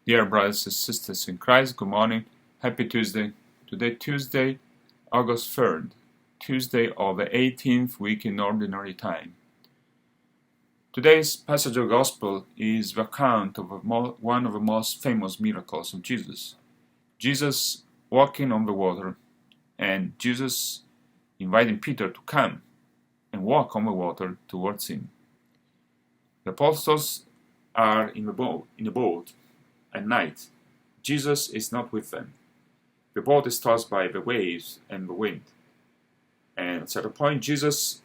Dear brothers and sisters in Christ, good morning. Happy Tuesday. Today, Tuesday, August 3rd, Tuesday of the 18th week in Ordinary Time. Today's passage of Gospel is the account of one of the most famous miracles of Jesus. Jesus walking on the water, and Jesus inviting Peter to come and walk on the water towards him. The apostles are in a boat at night. Jesus is not with them. The boat is tossed by the waves and the wind. And at a point, Jesus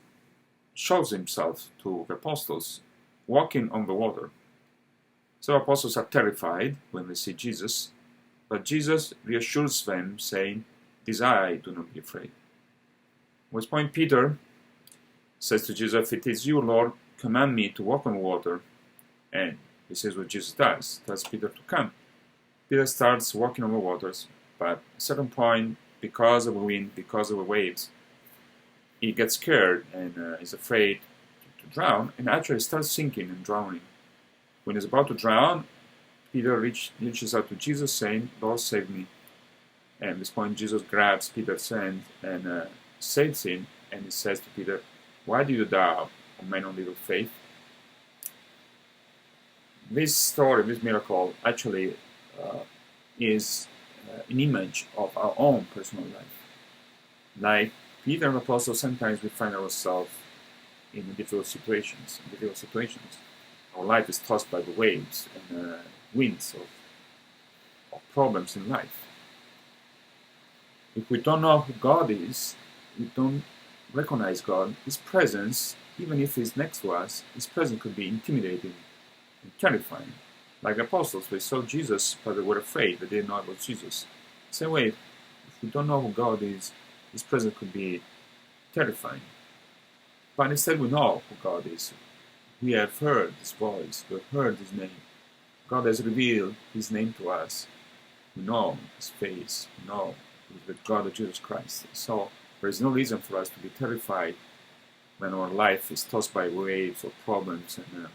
shows himself to the apostles, walking on the water. So the apostles are terrified when they see Jesus, but Jesus reassures them, saying, "It is I, do not be afraid." At this point, Peter says to Jesus, "If it is you, Lord, command me to walk on water." And this is what Jesus does, tells Peter to come. Peter starts walking on the waters, but at a certain point, because of the wind, because of the waves, he gets scared and is afraid to drown, and actually starts sinking and drowning. When he's about to drown, Peter reaches out to Jesus, saying, "Lord, save me." And at this point, Jesus grabs Peter's hand and saves him, and he says to Peter, "Why do you doubt, O man of little faith?" This story, this miracle, actually is an image of our own personal life. Like Peter and the Apostle, sometimes we find ourselves in difficult situations. Our life is tossed by the waves and winds of problems in life. If we don't know who God is, we don't recognize God, His presence, even if He's next to us, His presence could be intimidating and terrifying. Like the apostles, they saw Jesus, but they were afraid. They didn't know it was Jesus. Same way, if we don't know who God is, His presence could be terrifying. But instead, we know who God is. We have heard His voice. We have heard His name. God has revealed His name to us. We know His face. We know the God of Jesus Christ. So there is no reason for us to be terrified when our life is tossed by waves or problems and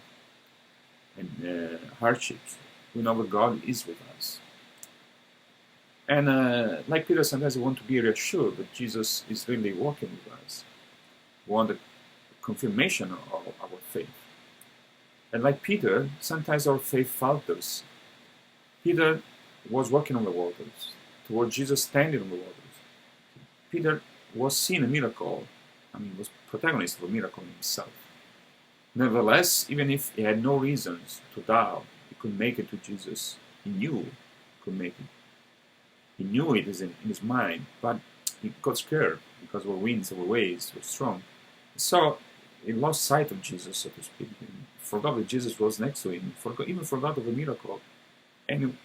hardships. We know that God is with us. And like Peter, sometimes we want to be reassured that Jesus is really walking with us. We want the confirmation of our faith. And like Peter, sometimes our faith falters. Peter was walking on the waters, towards Jesus standing on the waters. Peter was seeing a miracle. Was protagonist of a miracle himself. Nevertheless, even if he had no reasons to doubt he could make it to Jesus, he knew he could make it. He knew it in his mind, but he got scared because the winds and the waves were strong. So he lost sight of Jesus, so to speak. He forgot that Jesus was next to him. Even forgot of the miracle, and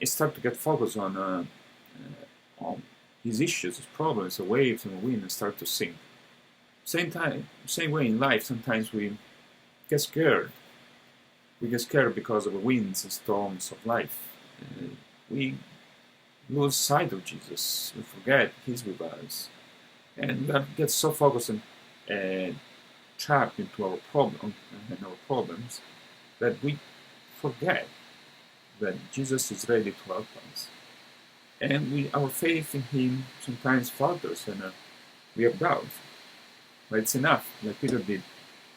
he started to get focused on his issues, his problems, the waves and the wind, and start to sink. Same way in life, sometimes we get scared. We get scared because of the winds and storms of life. We lose sight of Jesus. We forget He's with us. And we get so focused and trapped into our problems that we forget that Jesus is ready to help us. And our faith in Him sometimes falters and we have doubts. But it's enough, like Peter did.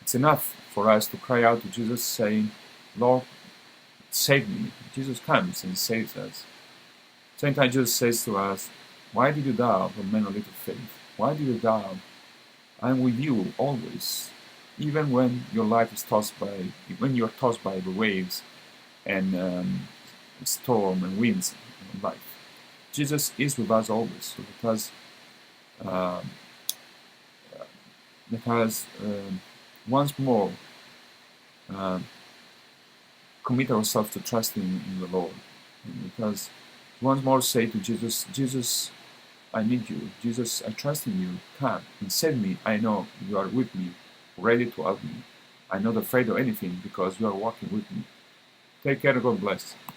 It's enough for us to cry out to Jesus saying, "Lord, save me." Jesus comes and saves us. Sometimes Jesus says to us, "Why did you doubt, O man of little faith? Why did you doubt? I am with you always, even when your life is when you are tossed by the waves and storm and winds in life." Jesus is with us always. So because once more commit ourselves to trusting in the Lord. Because once more say to Jesus, "Jesus, I need you. Jesus, I trust in you. Come and save me. I know you are with me, ready to help me. I'm not afraid of anything because you are walking with me." Take care. God bless.